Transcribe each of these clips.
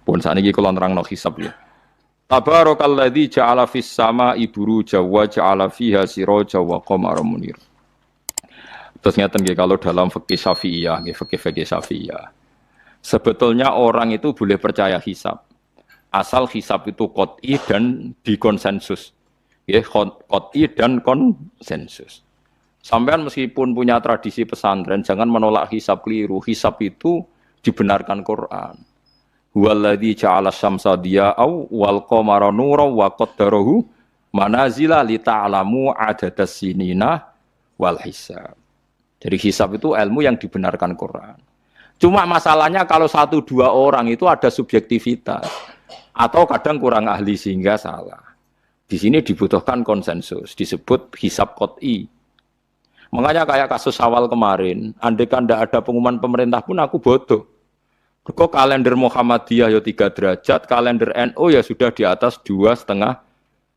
Pun sakniki kula nerangno hisab ya. Tabarakalladzi ja'ala fis sama'i buruja wa ja'ala fiha siraja wa qamaran munir. Terus ngeten nggih kalau dalam fikih Syafi'iyah, nggih fikih Syafi'iyah. Sebetulnya orang itu boleh percaya hisab. Asal hisab itu qot'i dan dikonsensus. Nggih, qot'i dan konsensus. Sampean meskipun punya tradisi pesantren jangan menolak hisab keliru. Hisab itu dibenarkan Quran. Huwallazi ja'ala syamsa diya'au wal qamara nuran wa qaddarahu manazila li ta'lamu adadas sinina wal hisab. Jadi hisab itu ilmu yang dibenarkan Quran. Cuma masalahnya kalau 1-2 orang itu ada subjektivitas atau kadang kurang ahli sehingga salah. Di sini dibutuhkan konsensus, disebut hisab qot'i. Makanya kayak kasus awal kemarin, andai kan tidak ada pengumuman pemerintah pun aku bodoh. Kok kalender Muhammadiyah ya 3 derajat, kalender NU ya sudah di atas 2,5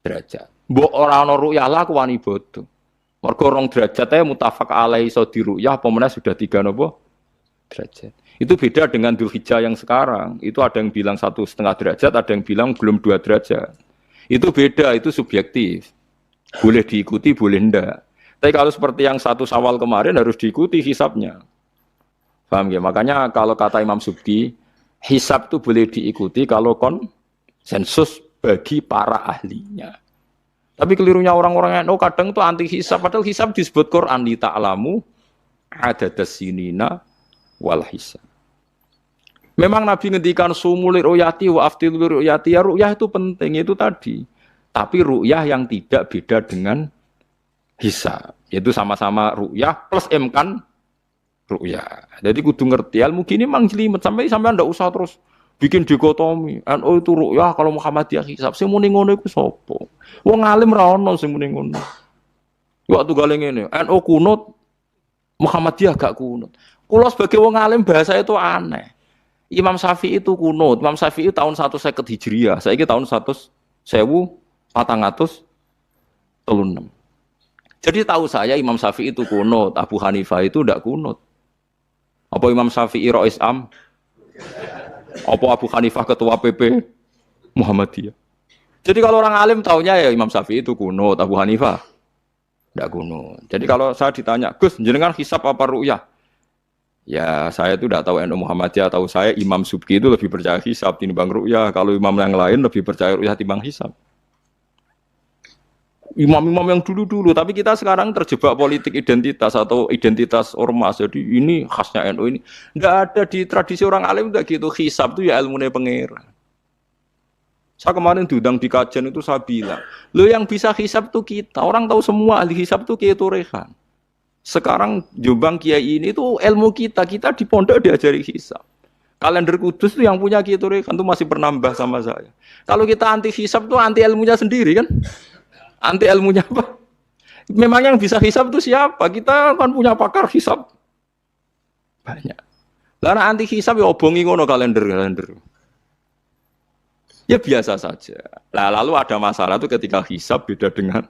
derajat. Mbok ora ana ru'yah lah aku wani bodoh. Mergo 2 derajat ae mutafaq alaihi iso diru'yah apa meneh sudah 3 napa derajat. Itu beda dengan Dzulhijjah yang sekarang. Itu ada yang bilang 1,5 derajat, ada yang bilang belum 2 derajat. Itu beda, itu subjektif. Boleh diikuti, boleh ndak. Tapi kalau seperti yang 1 Syawal kemarin harus diikuti hisabnya. Paham ya? Makanya kalau kata Imam Subki, hisab itu boleh diikuti kalau konsensus bagi para ahlinya. Tapi kelirunya orang-orang yang kadang itu anti hisab, padahal hisab disebut Quran li ta'lamu adadas sinina wal hisab. Memang Nabi ngendikan sumul ru'yati wa aftil ru'yati, ya ru'yah itu penting itu tadi. Tapi ru'yah yang tidak beda dengan hisab, yaitu sama-sama ru'yah plus imkan ru'yah. Jadi kudu ngerti ilmu gini mang jelimet sampai ndak usah terus bikin dikotomi. NU itu ru'yah kalau Muhammadiyah hisab. Sing muni ngono iku sapa? Wong alim ra ono sing muni ngono. Waktu gale ngene, NU kunut, Muhammadiyah gak kunut. Kula sebagai wong alim bahasa itu aneh. Imam Syafi'i itu kunut. Imam Syafi'i tahun 150 Hijriah. Saiki tahun 1436. Jadi tahu saya Imam Syafi'i itu kunut, Abu Hanifah itu tidak kunut. Apa Imam Syafi'i Rais Am? Apa Abu Hanifah ketua PP Muhammadiyah? Jadi kalau orang alim taunya ya Imam Syafi'i itu kunut, Abu Hanifah tidak kunut. Jadi kalau saya ditanya, Gus, jenengan hisab apa ru'yah? Ya saya itu tidak tahu NU Muhammadiyah, tahu saya Imam Subki itu lebih percaya hisab timbang ru'yah. Kalau imam yang lain lebih percaya ru'yah timbang hisab. Imam-imam yang dulu-dulu, tapi kita sekarang terjebak politik identitas atau identitas ormas. Jadi ini khasnya NU ini. Enggak ada di tradisi orang alim enggak gitu. Hisab itu ya ilmunya pangeran. Saya kemarin diundang di kajian itu saya bilang, lo yang bisa hisab itu kita. Orang tahu semua ahli hisab itu Kiai Turehan. Sekarang Jombang Kiai ini itu ilmu kita. Kita di pondok diajari hisab. Kalender Kudus itu yang punya Kiai Turehan itu masih penambah sama saya. Kalau kita anti hisab itu anti ilmunya sendiri kan? Anti ilmunya apa? Memang yang bisa hisab itu siapa? Kita kan punya pakar hisab banyak. Karena anti hisab ya obongi ngono kalender. Ya biasa saja. Nah, lalu ada masalah itu ketika hisab beda dengan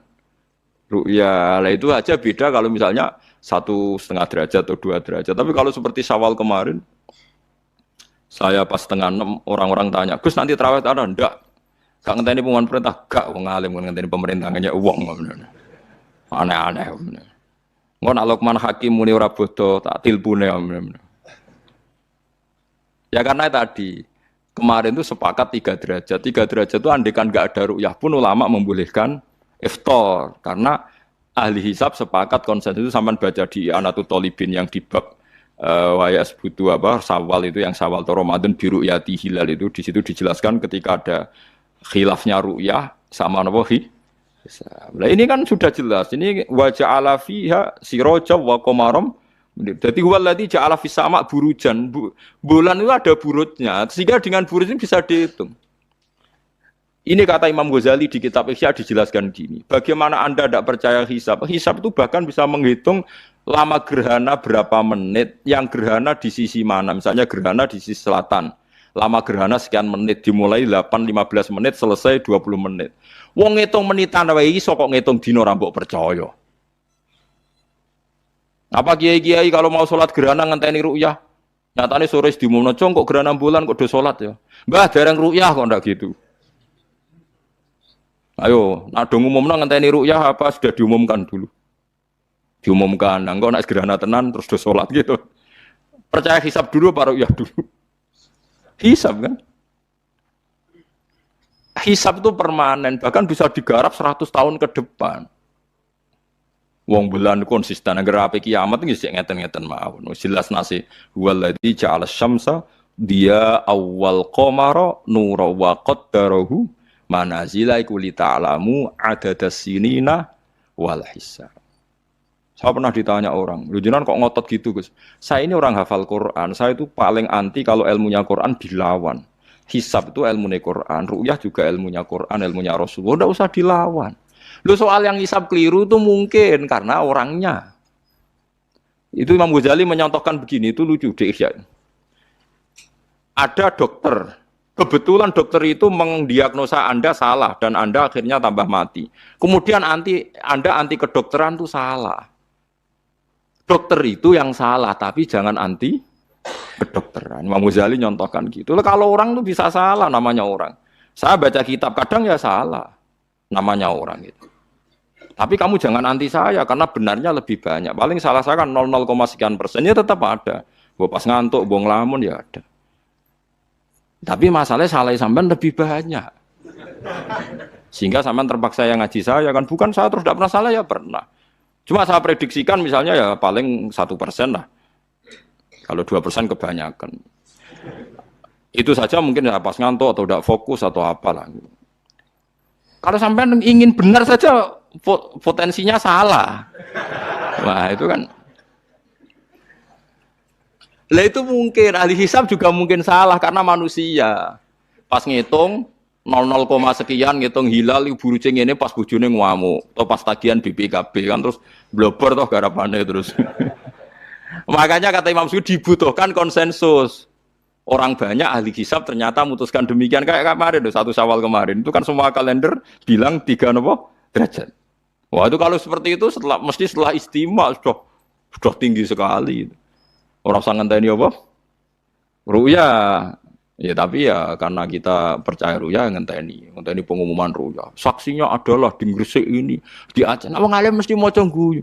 ru'yah. Lah itu aja beda kalau misalnya 1,5 derajat atau 2 derajat. Tapi kalau seperti Syawal kemarin, saya pas 5:30 orang-orang tanya, Gus nanti tarawih ada enggak? Gak ngenteni pengumuman perintah, gak wong alim ngenteni pemerintah ngene wong. Aneh-aneh. Ngono nak Luqman Hakim muni ora bodoh, tak tilpune. Ya karena tadi kemarin itu sepakat 3 derajat. 3 derajat itu andekan gak ada ru'yah pun ulama membolehkan iftar karena ahli hisab sepakat konsensus itu sampean baca di Anatut Thalibin yang di bab waya sebutu apa Syawal itu yang Syawal atau Ramadan biru yati hilal itu di situ dijelaskan ketika ada khilafnya ru'yah sama napa Nah ini kan sudah jelas. Ini wa ja'ala fiha siraja wa qamaram. Jadi wallazi ja'ala fis sama burujan. Bulan itu ada burutnya. Sehingga dengan burut ini bisa dihitung. Ini kata Imam Ghazali di kitab Ihya dijelaskan gini. Bagaimana Anda tidak percaya hisab? Hisab itu bahkan bisa menghitung lama gerhana berapa menit, yang gerhana di sisi mana. Misalnya gerhana di sisi selatan. Lama gerhana sekian menit, dimulai 8-15 menit, selesai 20 menit. Wong ngitung menitan wae iso kok ngitung dina ora mbok percaya. Apa kiai-kiai kalau mau sholat gerhana ngenteni ru'yah? Nyatane sore diumumno cong kok gerhana bulan kok do salat ya. Mbah dereng ru'yah kok ndak gitu. Ayo, nak do ngumumno ngenteni ru'yah apa sudah diumumkan dulu. Diumumkan, nah, engko nek gerhana tenan terus do salat gitu. Percaya hisab dulu apa ru'yah dulu? Hisab kan? Hisab itu permanen, bahkan bisa digarap 100 tahun ke depan. Wong bulan konsisten agar ape kiamat nggih sik ngeten-ngeten mawon. Jelas nasi waladzi ja'ala syamsa dia awal qamara nura wa qaddarahu manazila iku li ta'lamu adadas sinina wal hisab. Saya pernah ditanya orang, lu jenengan kok ngotot gitu Gus? Saya ini orang hafal Quran, saya itu paling anti kalau ilmunya Quran dilawan. Hisab itu ilmunya Quran, ru'yah juga ilmunya Quran, ilmunya Rasulullah, tidak usah dilawan. Lu soal yang hisab keliru itu mungkin karena orangnya. Itu Imam Ghazali menyontohkan begini, itu lucu deh ya. Ada dokter, kebetulan dokter itu mendiagnosa Anda salah dan Anda akhirnya tambah mati. Kemudian Anda anti kedokteran itu salah. Dokter itu yang salah, tapi jangan anti kedokteran. Imam Ghazali nyontohkan gitu. Kalau orang itu bisa salah, namanya orang. Saya baca kitab kadang ya salah, namanya orang gitu. Tapi kamu jangan anti saya karena benarnya lebih banyak. Paling salah saya kan 0, sekian persennya tetap ada. Gua pas ngantuk, gua ngelamun ya ada. Tapi masalahnya salah sampean lebih banyak. Sehingga sampean terpaksa yang ngaji saya kan bukan saya terus tidak pernah salah ya pernah. Cuma saya prediksikan misalnya ya paling 1% lah. Kalau 2% kebanyakan. Itu saja mungkin ya pas ngantuk atau tidak fokus atau apalah. Kalau sampean ingin benar saja potensinya salah. Wah, itu kan. Lah itu mungkin ahli hisab juga mungkin salah karena manusia. Pas ngitung 0, sekian ngitung hilal buruce ngene pas bojone ngamuk atau pas tagihan BPKB kan terus blobor toh garapane terus. Makanya kata Imam Suyuti dibutuhkan konsensus. Orang banyak ahli hisab ternyata memutuskan demikian kayak kemarin 1 Syawal kemarin itu kan semua kalender bilang 3 derajat. Wah itu kalau seperti itu mesti setelah istimewa sudah tinggi sekali. Orang sangat tani apa? Ruya, ya tapi ya karena kita percaya ruya ngenteni pengumuman ruya. Saksinya adalah di Gresik ini di Aceh. Nah, ngalim mesti mau guyu.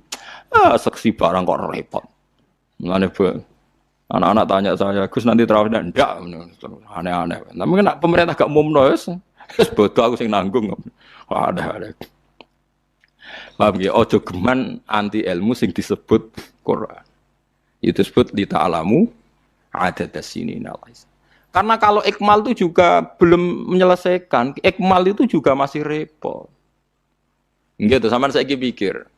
Saksi barang kok repot. Mulane anak-anak tanya saya, Gus nanti terawih ndak? Aneh-aneh. Tapi kan pemerintah gak umumno wis bodoh aku sing nanggung. Ada. Paham ya? Ojo geman anti ilmu sing disebut Quran. Itu disebut li ta'lamu adadas sinina. Karena kalau ikmal itu juga belum menyelesaikan, ikmal itu juga masih repot. Gitu, sampean saiki pikir.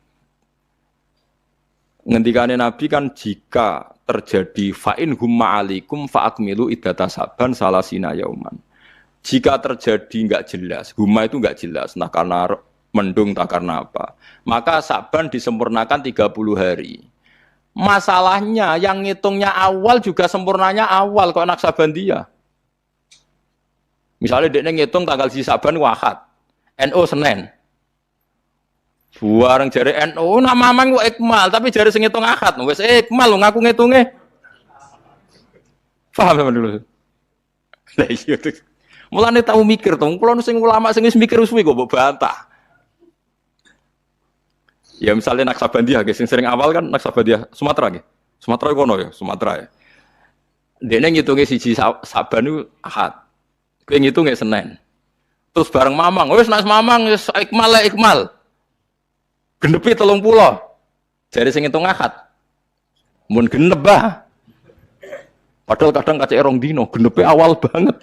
Ngendikane Nabi kan jika terjadi fa'in humma alikum fa'akmilu iddata saban salasina yauman. Jika terjadi enggak jelas, humma itu enggak jelas, nah karena mendung tak karena apa, maka saban disempurnakan 30 hari. Masalahnya yang ngitungnya awal juga sempurnanya awal kok anak saban dia. Misalnya dia ngitung tanggal si saban Ahad, NU Senin. Buareng jari NU nama mang ikmal tapi jari sing ngitung Ahad wis ikmal lu ngaku ngitunge. Paham sampean dulu. Lah iya tuh. Mulane tau mikir to, kula sing ulama sing wis mikir suwi kok mbok bantah. Ya misalnya Naksabandia, sing sering awal kan Naksabandia Sumatera nggih. Sumatera kono ya, Sumatera ya. Dene ngitunge siji Saban itu Ahad. Kowe ngitunge Senin. Terus bareng Mamang, wis nek Mamang wis ikmal. Genepi 30. Jare sing ngitung Ahad. Mun genep bah. Padahal kadang kacek rong dino, genepi awal banget.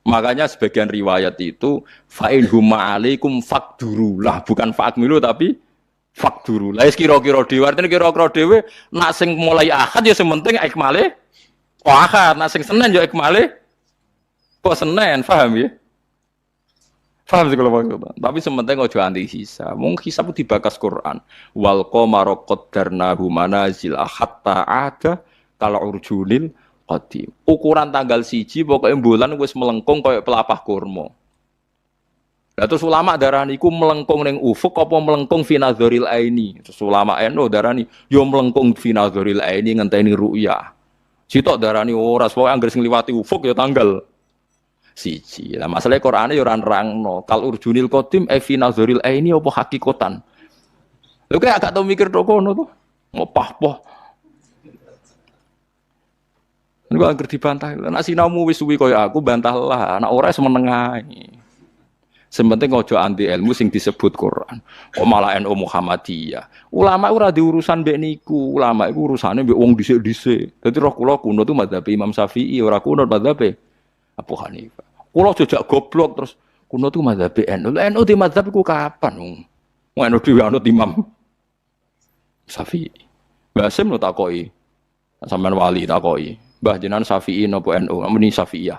Makanya sebagian riwayat itu fa'in huma alaikum fakduru lah, bukan fa'akmilu tapi fakduru lah. Kira-kira dhewe artine kira-kira dhewe nak sing mulai Ahad ya sing penting ikmale Ahad, nak sing Senin ya ikmale kok Senin, paham ya? Paham sih kalau maksudnya. Tapi sementing ojo anti hisab. Mung hisab dibakas Quran. Wal qamara qaddarnahu manazil hatta ada kalau urjunil qadim. Ukuran tanggal 1 pokoknya bulan wis melengkung kayak pelapah kurma. Lah terus ulama darani iku melengkung ning ufuk apa melengkung fi nazaril aini. Terus ulama NU darani yo melengkung fi nazaril aini ngenteni ru'yah. Sitok darani ora pokoke anggere sing liwati ufuk ya tanggal siji. Lah masalahe Qur'ane ya ora nerangno. Kal urjunil qadim fi nazaril aini apa hakikatan. Lho kaya agak tau mikir tok kono to. Ngopah-poh. Niku angger dibantah. Nek sinamu wis suwi kaya aku bantahlah. Nek ora semeneng ae. Sementing ojo anti ilmu sing disebut Quran. Kok malah NU Muhammadiyah. Ulama ora diurusan mbek niku. Ulama iku urusane mbek wong dhisik-dhisik. Dadi roh kula kuno tu mazhab Imam Syafi'i, ora kuno mazhab Abu Hanifah. Kula jejak goblok terus kuno tu mazhab NU. NU di mazhab iku kapan? Wong NU dhewe anut Imam Syafi'i. Mbah Sim lo takoki. Sampeyan wali takoki. Mbah jenengan Syafi'i napa NU? Muni Syafi'iyah.